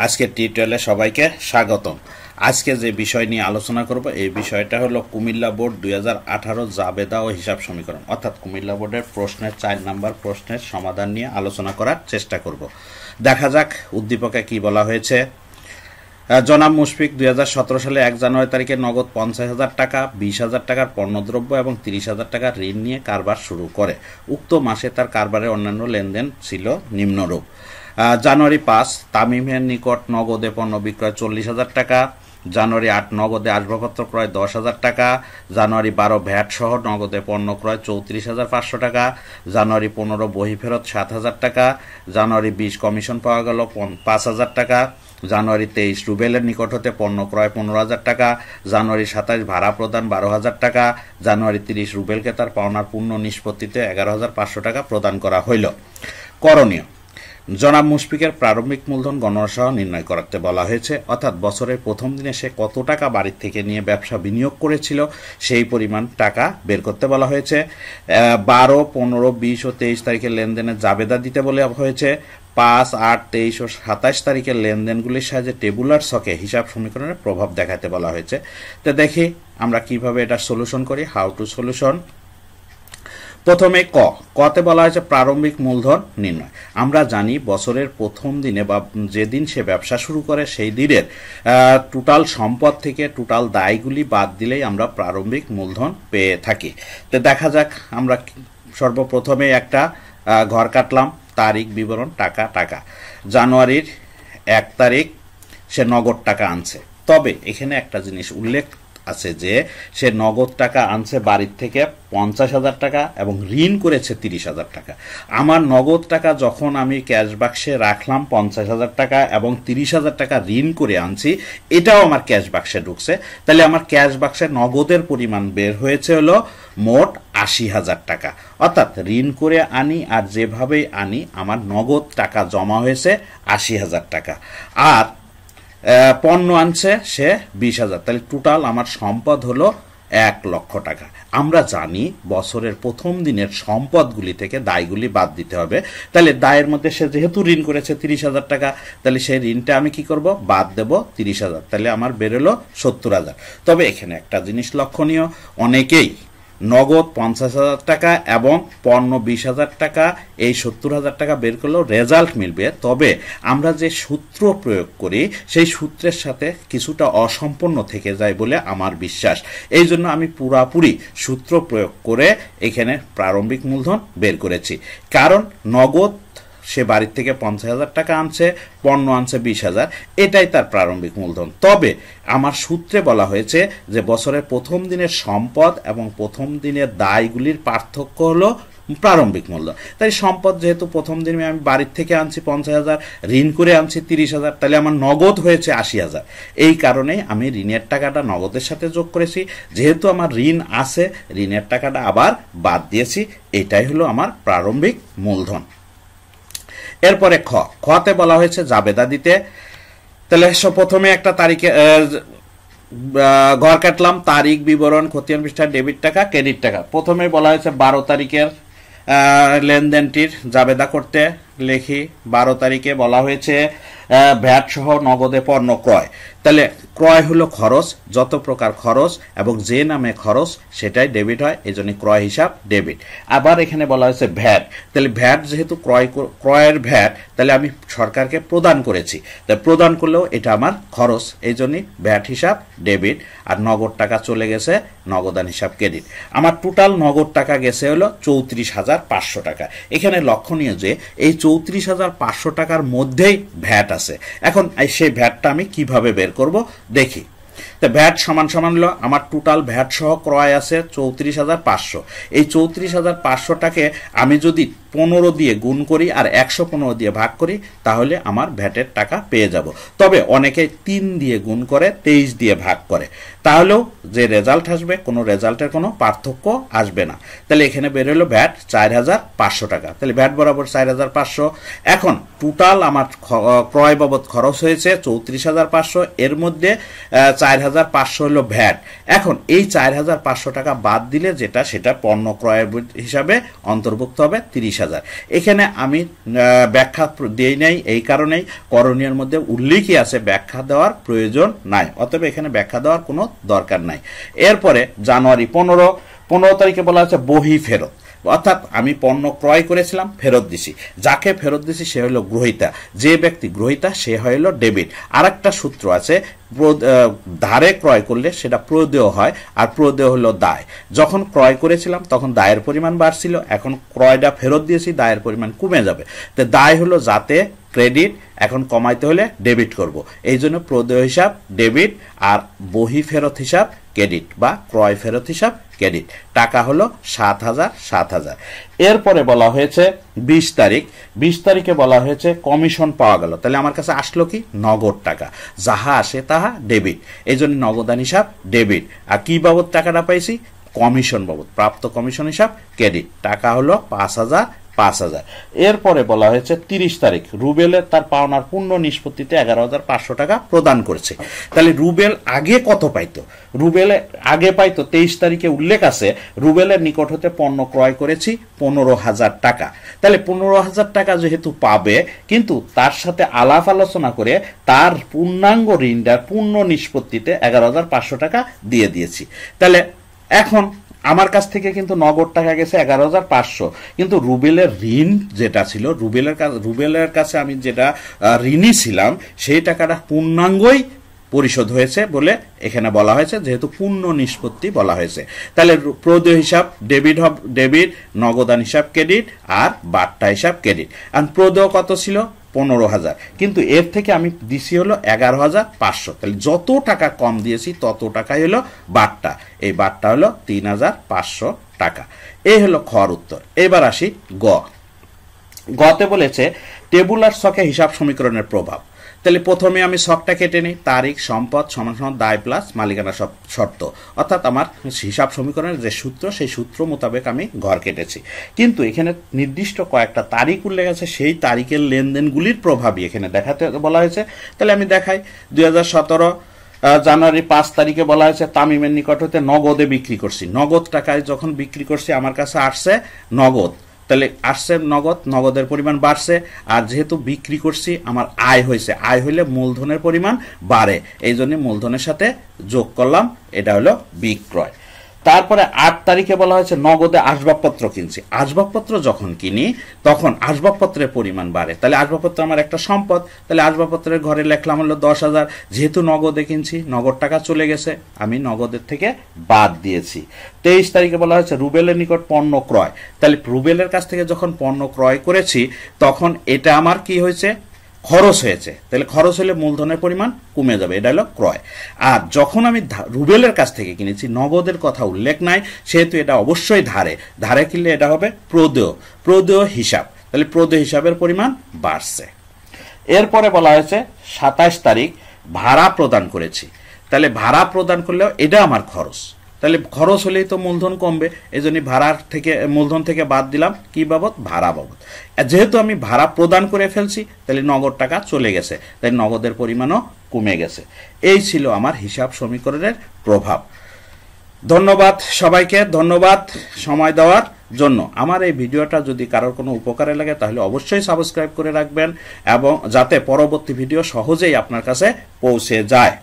আজকের টিউটোরিয়ালে সবাইকে স্বাগতম। আজকে যে বিষয় নিয়ে আলোচনা করব এই বিষয়টা হলো কুমিল্লা বোর্ড 2018 জাবেদা ও হিসাব সমীকরণ, অর্থাৎ কুমিল্লা বোর্ডের প্রশ্নের 4 নম্বর প্রশ্নের সমাধান নিয়ে আলোচনা করার চেষ্টা করব। দেখা যাক উদ্দীপকে কি বলা হয়েছে। জনাব মুশফিক 2017 সালে 1 জানুয়ারি তারিখে নগদ 50,000 টাকা, 20,000 টাকার পণ্যদ্রব্য এবং 30,000 টাকার ঋণ নিয়ে কারবার শুরু করে। উক্ত মাসে তার কারবারের অন্যান্য লেনদেন ছিল নিম্নরূপ। জানুয়ারি 5 তামিমের নিকট নগদে পণ্য বিক্রয় 40,000 টাকা, জানুয়ারি 8 নগদে আসবাবপত্র ক্রয় 10,000 টাকা, জানুয়ারি 12 ভ্যাট সহ নগদে পণ্য ক্রয় 34,500 টাকা, জানুয়ারি 15 বহি ফেরত 7,000 টাকা, জানুয়ারি 20 কমিশন পাওয়া গেল 5,000 টাকা, জানুয়ারি 23 রুবেলের নিকট হতে পণ্য ক্রয় 15,000 টাকা, জানুয়ারি 27 ভাড়া প্রদান 12,000 টাকা, জানুয়ারি 30 রুবেলকে তার পাওনার পূর্ণ নিষ্পত্তিতে 11,500 টাকা প্রদান করা হইল। করণীয়: জনাব মুশফিকের প্রারম্ভিক মূলধন গণনা সহ নির্ণয় করতে বলা হয়েছে, অর্থাৎ বছরের প্রথম দিনে সে কত টাকা বাড়ির থেকে নিয়ে ব্যবসা বিনিয়োগ করেছিল সেই পরিমাণ টাকা বের করতে বলা হয়েছে। 12, 15, 20 ও 23 তারিখের লেনদেনের জাবেদা দিতে বলা হয়েছে। 5, 8, 23 ও 27 তারিখের লেনদেনগুলির সাহায্যে টেবুলার ছকে হিসাব সমীকরণের প্রভাব দেখাতে বলা হয়েছে। তো দেখি আমরা কিভাবে এটা সলিউশন করি। How to solution. প্রথমে কতে বলা হয়েছে প্রারম্ভিক মূলধন নির্ণয়। আমরা জানি বছরের প্রথম দিনে বা যেদিন সে ব্যবসা শুরু করে সেই দিনের টোটাল সম্পদ থেকে টোটাল দায়গুলি বাদ দিলেই আমরা প্রারম্ভিক মূলধন পেয়ে থাকি। তো দেখা যাক, আমরা সর্বপ্রথমে একটা ঘর কাটলাম, তারিখ বিবরণ টাকা। জানুয়ারির 1 তারিখ সে নগদ টাকা আনছে, তবে এখানে একটা জিনিস উল্লেখ আছে যে সে নগদ টাকা আনছে বাড়ির থেকে 50,000 টাকা এবং ঋণ করেছে 30,000 টাকা। আমার নগদ টাকা যখন আমি ক্যাশ বাক্সে রাখলাম 50,000 টাকা এবং 30,000 টাকা ঋণ করে আনছি, এটাও আমার ক্যাশ বাক্সে ঢুকছে। তাহলে আমার ক্যাশ বাক্সে নগদের পরিমাণ বের হয়েছে হলো মোট 80,000 টাকা। অর্থাৎ ঋণ করে আনি আর যেভাবেই আনি আমার নগদ টাকা জমা হয়েছে 80,000 টাকা। আর পণ্য আনছে সে 20,000, তাহলে টোটাল আমার সম্পদ হলো 1 লক্ষ টাকা। আমরা জানি বছরের প্রথম দিনের সম্পদগুলি থেকে দায়গুলি বাদ দিতে হবে। তাহলে দায়ের মধ্যে সে যেহেতু ঋণ করেছে 30,000 টাকা, তাহলে সেই ঋণটা আমি কি করব, বাদ দেব 30,000, তাহলে আমার বেরোলো 70,000। তবে এখানে একটা জিনিস লক্ষণীয়, অনেকেই নগদ 50,000 টাকা এবং পণ্য 20,000 টাকা, এই 70,000 টাকা বের করলেও রেজাল্ট মিলবে। তবে আমরা যে সূত্র প্রয়োগ করি সেই সূত্রের সাথে কিছুটা অসম্পূর্ণ থেকে যায় বলে আমার বিশ্বাস। এই জন্য আমি পুরাপুরি সূত্র প্রয়োগ করে এখানে প্রারম্ভিক মূলধন বের করেছি। কারণ নগদ সে বাড়ির থেকে 50,000 টাকা আনছে, পণ্য আনছে 20,000, এটাই তার প্রারম্ভিক মূলধন। তবে আমার সূত্রে বলা হয়েছে যে বছরের প্রথম দিনের সম্পদ এবং প্রথম দিনের দায়গুলির পার্থক্য হলো প্রারম্ভিক মূল্য। তাই সম্পদ যেহেতু প্রথম দিনে আমি বাড়ির থেকে আনছি 50,000, ঋণ করে আনছি 30,000, তাহলে আমার নগদ হয়েছে 80,000। এই কারণেই আমি ঋণের টাকাটা নগদের সাথে যোগ করেছি। যেহেতু আমার ঋণ আছে, ঋণের টাকাটা আবার বাদ দিয়েছি। এটাই হলো আমার প্রারম্ভিক মূলধন। এরপরে খতে বলা হয়েছে জাবেদা দিতে। তাহলে প্রথমে একটা তারিখে ঘর কাটলাম, তারিখ বিবরণ, খতিয়ান পৃষ্ঠা, ডেবিট টাকা, ক্রেডিট টাকা। প্রথমে বলা হয়েছে 12 তারিখের লেনদেনটির জাবেদা করতে। লিখি 12 তারিখে বলা হয়েছে ভ্যাট সহ নগদে পণ্য ক্রয়। তাহলে ক্রয় হলো খরচ, যত প্রকার খরচ এবং যে নামে খরচ সেটাই ডেবিট হয়, এই জন্য ক্রয় হিসাব ডেবিট। আবার এখানে বলা হয়েছে ভ্যাট। তাহলে ভ্যাট যেহেতু ক্রয়ের ভ্যাট, তাহলে আমি সরকারকে প্রদান করেছি, তাই প্রদান করলেও এটা আমার খরচ, এই জন্যই ভ্যাট হিসাব ডেবিট। আর নগদ টাকা চলে গেছে নগদান হিসাব ক্রেডিট। আমার টোটাল নগদ টাকা গেছে হলো 34,500 টাকা। এখানে লক্ষণীয় যে এই 34,500 টাকার মধ্যেই ভ্যাট আছে। এখন সেই ভ্যাটটা আমি কিভাবে বের করব দেখি। তো ভ্যাট সমান হলো আমার টোটাল ভ্যাট সহ ক্রয় আছে 34,500। এই 34,500টাকে আমি যদি 15 দিয়ে গুণ করি আর 115 দিয়ে ভাগ করি, তাহলে আমার ভ্যাটের টাকা পেয়ে যাব। তবে অনেকে 3 দিয়ে গুণ করে 23 দিয়ে ভাগ করে, তাহলেও যে রেজাল্ট আসবে কোনো রেজাল্টের কোনো পার্থক্য আসবে না। তাহলে এখানে বের হলো ভ্যাট 4,500 টাকা। তাহলে ভ্যাট বরাবর 4,500। এখন টোটাল আমার ক্রয় বাবদ খরচ হয়েছে 34,500, এর মধ্যে 4,000 4,500 হলো ভ্যাট। এখন এই 4,500 টাকা বাদ দিলে যেটা সেটা পণ্য ক্রয়ের হিসাবে অন্তর্ভুক্ত হবে 30,000। এখানে আমি ব্যাখ্যা দিই নাই, এই কারণেই করণীয়ের মধ্যে উল্লেখই আছে, ব্যাখ্যা দেওয়ার প্রয়োজন নাই, অতএব এখানে ব্যাখ্যা দেওয়ার কোনো দরকার নাই। এরপরে জানুয়ারি 15 তারিখে বলা আছে বহি ফেরত, অর্থাৎ আমি পণ্য ক্রয় করেছিলাম, ফেরত দিছি। যাকে ফেরত দিছি সে হলো গ্রহীতা, যে ব্যক্তি গ্রহীতা সে হলো ডেবিট। আর একটা সূত্র আছে, ধারে ক্রয় করলে সেটা প্রদেয় হয়, আর প্রদেয় হলো দায়। যখন ক্রয় করেছিলাম তখন দায়ের পরিমাণ বাড়ছিল, এখন ক্রয়টা ফেরত দিয়েছি, দায়ের পরিমাণ কমে যাবে। তো দায় হলো যাতে ক্রেডিট, এখন কমাইতে হলে ডেবিট করব, এই জন্য প্রদেয় হিসাব ডেবিট আর বহি ফেরত হিসাব ক্রেডিট বা ক্রয় ফেরত হিসাব ক্রেডিট। টাকা হলো 7,000। এরপরে বলা হয়েছে 20 তারিখে বলা হয়েছে কমিশন পাওয়া গেল। তাহলে আমার কাছে আসলো কি? নগদ টাকা, যাহা আসে তাহা ডেবিট, এই জন্য নগদান হিসাব ডেবিট। আর কি বাবদ টাকাটা পাইছি? কমিশন বাবদ, প্রাপ্ত কমিশন হিসাব ক্রেডিট। টাকা হলো 5,000। এরপরে বলা হয়েছে 30 তারিখ রুবেলের তার পাওনার পূর্ণ নিষ্পত্তিতে 11,500 টাকা প্রদান করেছে। তাহলে রুবেল আগে কত পাইতো? রুবেলে আগে পাইতো 23 তারিখে উল্লেখ আছে, রুবেলের নিকট হতে পণ্য ক্রয় করেছি 15,000 টাকা। তাহলে 15,000 টাকা যেহেতু পাবে, কিন্তু তার সাথে আলাপ আলোচনা করে তার পূর্ণাঙ্গ ঋণটার পূর্ণ নিষ্পত্তিতে 11,500 টাকা দিয়ে দিয়েছি। তাহলে এখন আমার কাছ থেকে কিন্তু নগদ টাকা গেছে 11,500, কিন্তু রুবেলের ঋণ যেটা ছিল, রুবেলের কাছে আমি যেটা ঋণী ছিলাম সেই টাকাটা পূর্ণাঙ্গই পরিশোধ হয়েছে বলে এখানে বলা হয়েছে, যেহেতু পূর্ণ নিষ্পত্তি বলা হয়েছে। তাহলে প্রদেয় হিসাব ডেবিট, নগদান হিসাব ক্রেডিট, আর বাট্টা হিসাব ক্রেডিট। আর প্রদেয় কত ছিল? 15,000, কিন্তু এর থেকে আমি দিছি হলো 11,500। তাহলে যত টাকা কম দিয়েছি তত টাকাই হলো বাট্টা, এই বাট্টা হলো 3,500 টাকা। এই হলো খর উত্তর। এবার আসি গতে বলেছে টেবুলার ছকে হিসাব সমীকরণের প্রভাব। তাহলে প্রথমে আমি ছকটা কেটে নিই, তারিখ, সম্পদ সমান সমান দায় প্লাস মালিকানা শর্ত, অর্থাৎ আমার হিসাব সমীকরণের যে সূত্র সেই সূত্র মোতাবেক আমি ঘর কেটেছি। কিন্তু এখানে নির্দিষ্ট কয়েকটা তারিখ উল্লেখ আছে, সেই তারিখের লেনদেনগুলির প্রভাবই এখানে দেখাতে বলা হয়েছে। তাহলে আমি দেখাই, 2017 জানুয়ারি 5 তারিখে বলা হয়েছে তামিমের নিকট হতে নগদে বিক্রি করছি। নগদ টাকায় যখন বিক্রি করছি আমার কাছে আসছে নগদ, তাহলে আসছে নগদের পরিমাণ বাড়ছে, আর যেহেতু বিক্রি করছি আমার আয় হয়েছে, আয় হইলে মূলধনের পরিমাণ বাড়ে, এই জন্য মূলধনের সাথে যোগ করলাম, এটা হলো বিক্রয়। তারপরে 8 তারিখে বলা হয়েছে নগদে আসবাবপত্র কিনছি। আসবাবপত্র যখন কিনি তখন আসবাবপত্রের পরিমাণ বাড়ে, তাহলে আসবাবপত্র আমার একটা সম্পদ, তাহলে আসবাবপত্রের ঘরে লেখলাম হলো 10,000। যেহেতু নগদে কিনছি, নগদ টাকা চলে গেছে, আমি নগদের থেকে বাদ দিয়েছি। 23 তারিখে বলা হয়েছে রুবেলের নিকট পণ্য ক্রয়। তাহলে রুবেলের কাছ থেকে যখন পণ্য ক্রয় করেছি তখন এটা আমার কি হয়েছে? খরচ হয়েছে। তাহলে খরচ হলে মূলধনের পরিমাণ কমে যাবে, এটা হলো ক্রয়। আর যখন আমি রুবেলের কাছ থেকে কিনেছি, নগদের কথা উল্লেখ নাই, সেহেতু এটা অবশ্যই ধারে কিনলে এটা হবে প্রদেয় হিসাব, তাহলে প্রদেয় হিসাবের পরিমাণ বাড়ছে। এরপরে বলা হয়েছে 27 তারিখ ভাড়া প্রদান করেছি। তাহলে ভাড়া প্রদান করলেও এটা আমার খরচ, তাহলে খরচ হলেই তো মূলধন কমবে, এই জন্য মূলধন থেকে বাদ দিলাম কি বাবদ? ভাড়া বাবদ। যেহেতু আমি ভাড়া প্রদান করে ফেলছি তাহলে নগদ টাকা চলে গেছে, তাই নগদের পরিমাণও কমে গেছে। এই ছিল আমার হিসাব সমীকরণের প্রভাব। ধন্যবাদ সবাইকে, ধন্যবাদ সময় দেওয়ার জন্য। আমার এই ভিডিওটা যদি কারোর কোনো উপকারে লাগে তাহলে অবশ্যই সাবস্ক্রাইব করে রাখবেন, এবং যাতে পরবর্তী ভিডিও সহজেই আপনার কাছে পৌঁছে যায়।